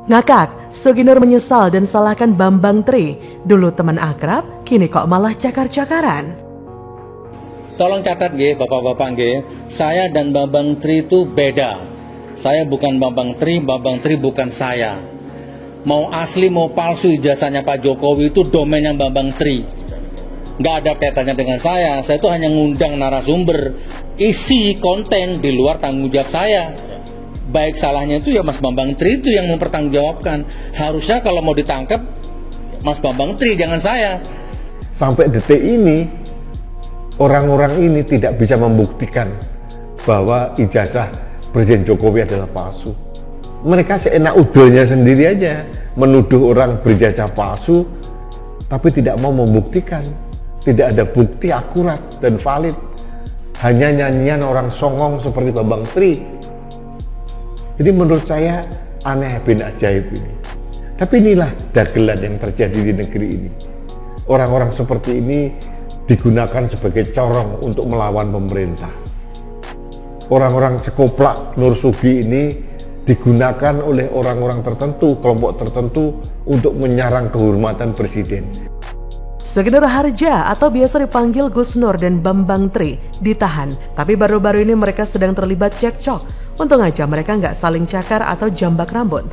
Ngakak, Suginur menyesal dan salahkan Bambang Tri. Dulu teman akrab, kini kok malah cakar-cakaran. Tolong catat bapak-bapak saya dan Bambang Tri itu beda. Saya bukan Bambang Tri bukan saya. Mau asli mau palsu ijazahnya Pak Jokowi itu domainnya Bambang Tri. Nggak ada kaitannya dengan saya itu hanya ngundang narasumber. Isi konten di luar tanggung jawab saya. Baik salahnya itu ya Mas Bambang Tri itu yang mempertanggungjawabkan. Harusnya kalau mau ditangkap Mas Bambang Tri, jangan saya. Sampai detik ini orang-orang ini tidak bisa membuktikan bahwa ijazah Presiden Jokowi adalah palsu. Mereka seenak udahnya sendiri aja menuduh orang berijazah palsu, tapi tidak mau membuktikan. Tidak ada bukti akurat dan valid. Hanya nyanyian orang songong seperti Bambang Tri. Jadi menurut saya aneh bin ajaib ini. Tapi inilah dagelan yang terjadi di negeri ini. Orang-orang seperti ini digunakan sebagai corong untuk melawan pemerintah. Orang-orang sekoplak Nur Sugi ini digunakan oleh orang-orang tertentu, kelompok tertentu untuk menyerang kehormatan presiden. Suginur Harja atau biasa dipanggil Gus Nur dan Bambang Tri ditahan, tapi baru-baru ini mereka sedang terlibat cekcok. Untung aja mereka nggak saling cakar atau jambak rambut.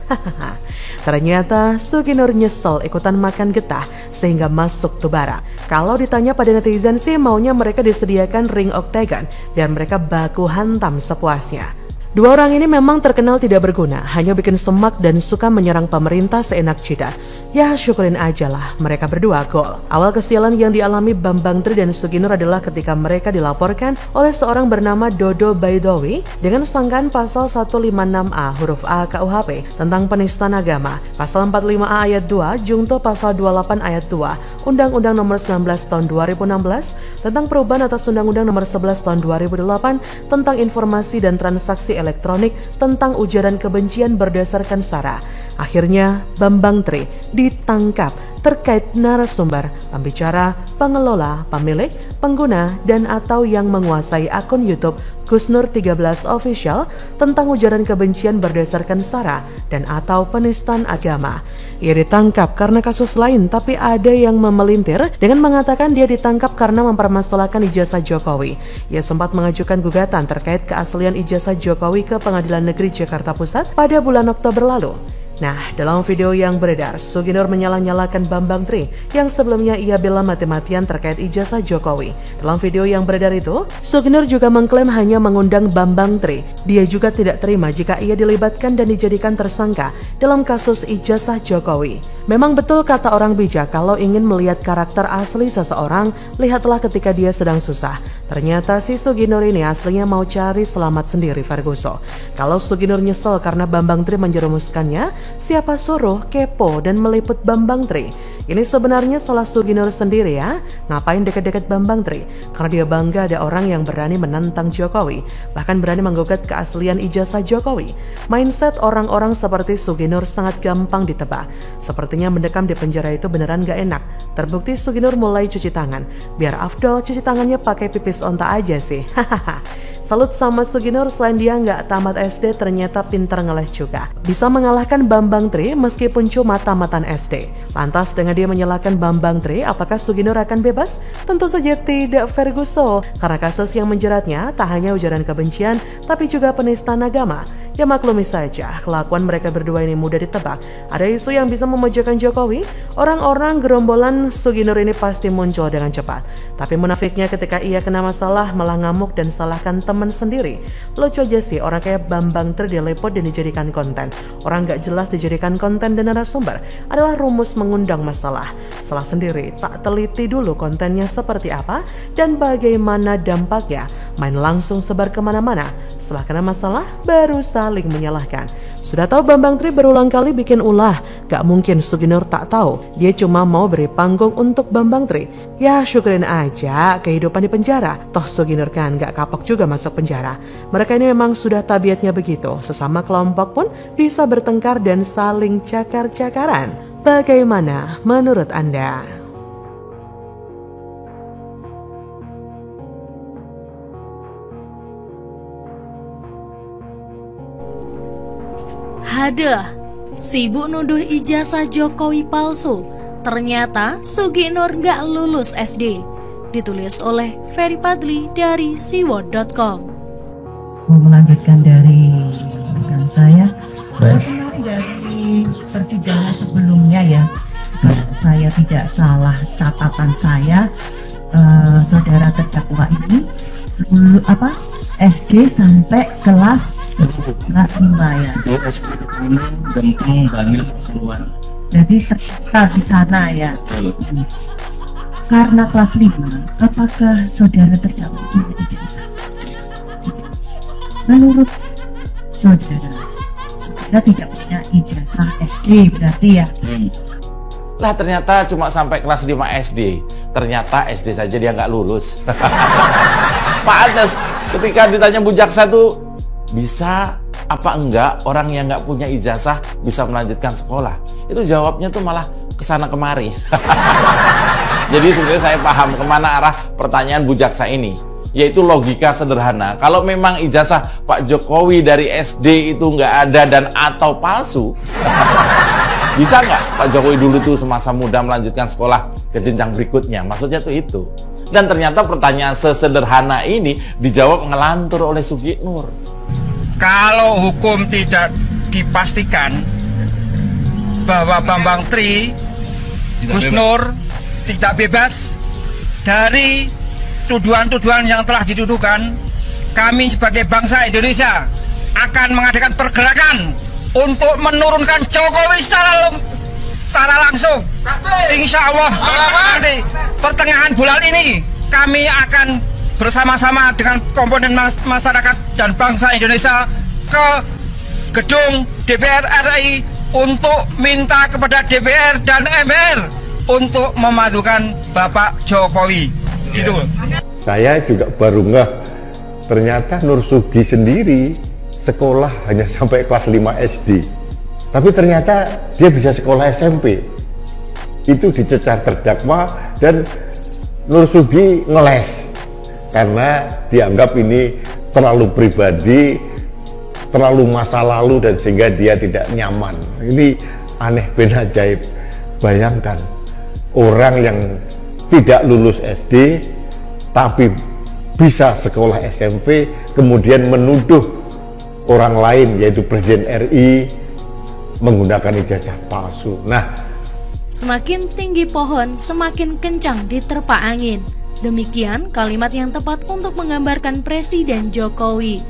Ternyata Suginur nyesel ikutan makan getah sehingga masuk tubara. Kalau ditanya pada netizen sih maunya mereka disediakan ring oktagon biar mereka baku hantam sepuasnya. Dua orang ini memang terkenal tidak berguna, hanya bikin semak dan suka menyerang pemerintah seenak jidat. Ya syukurin aja lah mereka berdua gol. Awal kesialan yang dialami Bambang Tri dan Suginur adalah ketika mereka dilaporkan oleh seorang bernama Dodo Baidowi dengan sangkaan pasal 156A huruf A KUHP tentang penistaan agama, pasal 45A ayat 2, Jungto pasal 28 ayat 2, Undang-Undang nomor 19 tahun 2016 tentang perubahan atas Undang-Undang nomor 11 tahun 2008 tentang informasi dan transaksi elektronik tentang ujaran kebencian berdasarkan SARA. Akhirnya Bambang Tri ditangkap terkait narasumber, pembicara, pengelola, pemilik, pengguna, dan atau yang menguasai akun YouTube Gus Nur 13 Official tentang ujaran kebencian berdasarkan SARA dan atau penistaan agama. Ia ditangkap karena kasus lain, tapi ada yang memelintir dengan mengatakan dia ditangkap karena mempermasalahkan ijazah Jokowi. Ia sempat mengajukan gugatan terkait keaslian ijazah Jokowi ke Pengadilan Negeri Jakarta Pusat pada bulan Oktober lalu. Nah, dalam video yang beredar, Suginur menyalah-nyalakan Bambang Tri yang sebelumnya ia bela mati-matian terkait ijazah Jokowi. Dalam video yang beredar itu, Suginur juga mengklaim hanya mengundang Bambang Tri. Dia juga tidak terima jika ia dilibatkan dan dijadikan tersangka dalam kasus ijazah Jokowi. Memang betul kata orang bijak, kalau ingin melihat karakter asli seseorang, lihatlah ketika dia sedang susah. Ternyata si Suginur ini aslinya mau cari selamat sendiri, Ferguso. Kalau Suginur nyesel karena Bambang Tri menjerumuskannya, siapa suruh kepo dan meliput Bambang Tri? Ini sebenarnya salah Suginur sendiri ya. Ngapain deket-deket Bambang Tri? Karena dia bangga ada orang yang berani menantang Jokowi, bahkan berani menggugat keaslian ijazah Jokowi. Mindset orang-orang seperti Suginur sangat gampang ditebak. Sepertinya mendekam di penjara itu beneran gak enak. Terbukti Suginur mulai cuci tangan. Biar afdol cuci tangannya pakai pipis onta aja sih. Salut sama Suginur, selain dia nggak tamat SD ternyata pinter ngeles juga. Bisa mengalahkan Bambang Tri meskipun cuma tamatan SD. Lantas dengan dia menyalahkan Bambang Tri, apakah Suginur akan bebas? Tentu saja tidak, Ferguso. Karena kasus yang menjeratnya tak hanya ujaran kebencian, tapi juga penistaan agama. Ya maklumi saja, kelakuan mereka berdua ini mudah ditebak. Ada isu yang bisa memojokkan Jokowi, orang-orang gerombolan Suginur ini pasti muncul dengan cepat. Tapi munafiknya ketika ia kena masalah malah ngamuk dan salahkan teman sendiri. Lucu aja sih orang kayak Bambang Tri diliput dan dijadikan konten. Orang gak jelas dijadikan konten dan narasumber adalah rumus mengundang masalah. Salah sendiri, tak teliti dulu kontennya seperti apa dan bagaimana dampaknya. Main langsung sebar kemana-mana. Setelah kena masalah, baru saling menyalahkan. Sudah tahu Bambang Tri berulang kali bikin ulah. Gak mungkin Suginur tak tahu. Dia cuma mau beri panggung untuk Bambang Tri. Ya syukurin aja kehidupan di penjara. Toh Suginur kan gak kapok juga masuk penjara. Mereka ini memang sudah tabiatnya begitu. Sesama kelompok pun bisa bertengkar dan saling cakar-cakaran. Bagaimana menurut Anda? Haduh, Sibuk nuduh ijazah Jokowi palsu, ternyata Sugi Nur nggak lulus SD. Ditulis oleh Ferry Padli dari siwot.com. Mau melanjutkan dari rekan saya, kemarin dari persidangan sebelumnya ya, kalau saya tidak salah catatan saya, saudara terdakwa ini SD sampai kelas 5 ya. SD Gempeng Bangil Pasuruan. Jadi terserta di sana ya. Karena kelas 5, apakah saudara terdakwa punya ijazah? Menurut saudara tidak punya ijazah SD berarti ya? Lah ternyata cuma sampai kelas 5 SD. Ternyata SD saja dia nggak lulus. Pak Anas, ketika ditanya Bu Jaksa tuh, bisa apa enggak orang yang nggak punya ijazah bisa melanjutkan sekolah? Itu jawabnya tuh malah kesana kemari. Jadi sebenarnya saya paham kemana arah pertanyaan Bu Jaksa ini, yaitu logika sederhana. Kalau memang ijazah Pak Jokowi dari SD itu nggak ada dan atau palsu, bisa nggak Pak Jokowi dulu tuh semasa muda melanjutkan sekolah ke jenjang berikutnya? Maksudnya tuh itu. Dan ternyata pertanyaan sesederhana ini dijawab ngelantur oleh Sugi Nur. Kalau hukum tidak dipastikan bahwa Bambang Tri, Gus Nur tidak bebas dari tuduhan-tuduhan yang telah dituduhkan, kami sebagai bangsa Indonesia akan mengadakan pergerakan untuk menurunkan Jokowi secara langsung. Insya Allah nanti pertengahan bulan ini kami akan bersama-sama dengan komponen masyarakat dan bangsa Indonesia ke gedung DPR RI untuk minta kepada DPR dan MPR untuk memajukan Bapak Jokowi. Gitu. Saya juga baru ngeh, ternyata Nur Sugi sendiri sekolah hanya sampai kelas 5 SD. Tapi ternyata dia bisa sekolah SMP. Itu dicecar terdakwa dan Nur Sugi ngeles karena dianggap ini terlalu pribadi, terlalu masa lalu dan sehingga dia tidak nyaman. Ini aneh ben ajaib. Bayangkan orang yang tidak lulus SD tapi bisa sekolah SMP kemudian menuduh orang lain yaitu Presiden RI menggunakan ijazah palsu. Nah, Semakin tinggi pohon, semakin kencang diterpa angin. Demikian kalimat yang tepat untuk menggambarkan Presiden Jokowi.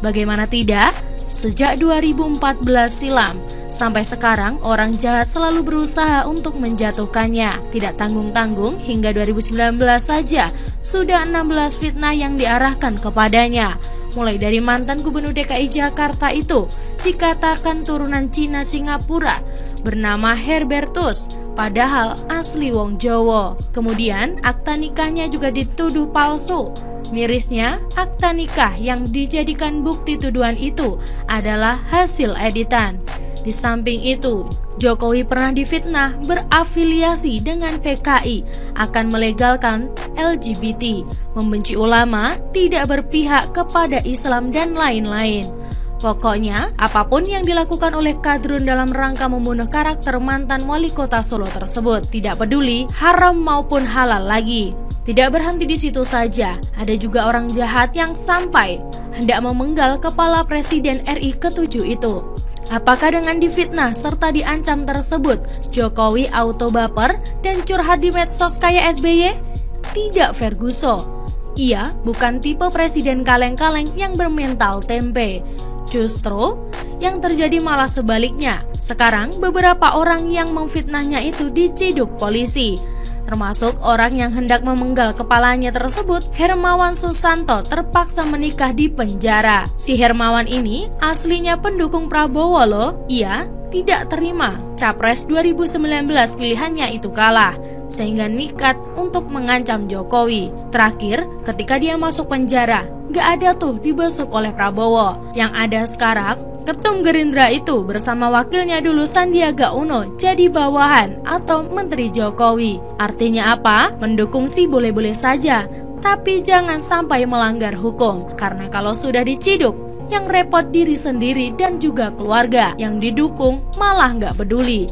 Bagaimana tidak? Sejak 2014 silam, sampai sekarang orang jahat selalu berusaha untuk menjatuhkannya. Tidak tanggung-tanggung, hingga 2019 saja sudah 16 fitnah yang diarahkan kepadanya. Mulai dari mantan gubernur DKI Jakarta itu dikatakan turunan Cina Singapura bernama Herbertus, padahal asli wong Jawa. Kemudian akta nikahnya juga dituduh palsu. Mirisnya, akta nikah yang dijadikan bukti tuduhan itu adalah hasil editan. Di samping itu, Jokowi pernah difitnah berafiliasi dengan PKI, akan melegalkan LGBT, membenci ulama, tidak berpihak kepada Islam, dan lain-lain. Pokoknya, apapun yang dilakukan oleh kadrun dalam rangka membunuh karakter mantan wali kota Solo tersebut, tidak peduli haram maupun halal lagi. Tidak berhenti di situ saja, ada juga orang jahat yang sampai hendak memenggal kepala Presiden RI ke-7 itu. Apakah dengan difitnah serta diancam tersebut, Jokowi auto baper dan curhat di medsos kayak SBY? Tidak, Ferguson. Ia bukan tipe presiden kaleng-kaleng yang bermental tempe. Justru, yang terjadi malah sebaliknya. Sekarang beberapa orang yang memfitnahnya itu diciduk polisi. Termasuk orang yang hendak memenggal kepalanya tersebut, Hermawan Susanto, terpaksa menikah di penjara. Si Hermawan ini aslinya pendukung Prabowo loh. Ia tidak terima Capres 2019 pilihannya itu kalah, sehingga nekat untuk mengancam Jokowi. Terakhir, ketika dia masuk penjara, gak ada tuh dibesuk oleh Prabowo. Yang ada sekarang, Ketum Gerindra itu bersama wakilnya dulu Sandiaga Uno jadi bawahan atau Menteri Jokowi. Artinya apa? Mendukung sih boleh-boleh saja, tapi jangan sampai melanggar hukum. Karena kalau sudah diciduk, yang repot diri sendiri dan juga keluarga, yang didukung malah nggak peduli.